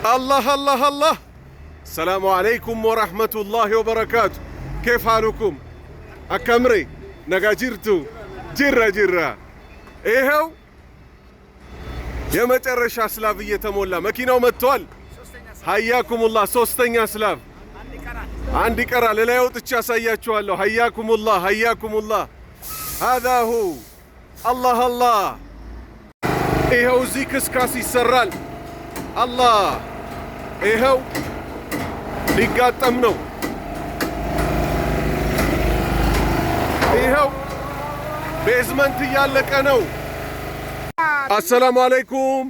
الله الله الله. السلام عليكم ورحمة الله وبركاته. كيف حالكم؟ أكمري نجاجرتو جرة جرة. إيهو يا مترش أسلاف يتمولا مكينة ومتوال. حياكم الله. سوستين أسلاف. عندي كرا لا يوتش أسياتشوا الله. حياكم الله حياكم الله. هذا هو الله الله. إيهو زيكس كاسي سرال الله. إيهو ሊጋጠም ነው። ይኸው ቤዝመንት እያለቀ ነው። አሰላሙ አለይኩም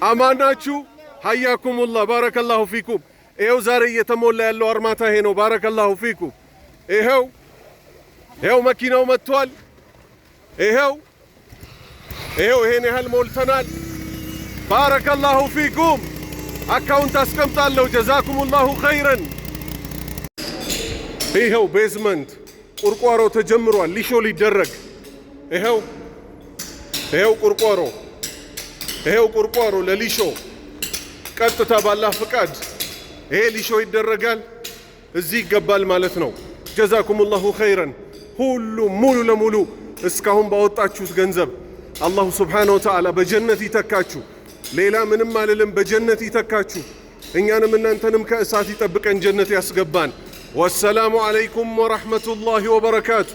አማን ናችሁ? ሀያኩሙላህ ባረከላሁ ፊኩም። ይኸው ዛሬ እየተሞላ ያለው አርማታ ይሄ ነው። ባረከላሁ ፊኩም። ይኸው መኪናው መጥቷል። ይኸው ይሄን ያህል ሞልተናል። ባረከላሁ ፊኩም። አካውንት አስቀምጣለሁ። ጀዛኩሙላሁ ኸይረን። ይኸው ቤዝመንት ቁርቋሮ ተጀምሯል። ሊሾ ሊደረግ ይኸው ቁርቋሮ ለሊሾ ቀጥታ ባላህ ፍቃድ ይሄ ሊሾ ይደረጋል። እዚህ ይገባል ማለት ነው። ጀዛኩሙላሁ ኸይረን። ሁሉም ሙሉ ለሙሉ እስካሁን ባወጣችሁት ገንዘብ አላሁ ሱብሓነሁ ወተዓላ በጀነት ይተካችሁ። ሌላ ምንም አልልም። በጀነት ይተካችሁ። እኛንም እናንተንም ከእሳት ይጠብቀን፣ ጀነት ያስገባን። ወሰላሙ አለይኩም ወረሕመቱላሂ ወበረካቱ።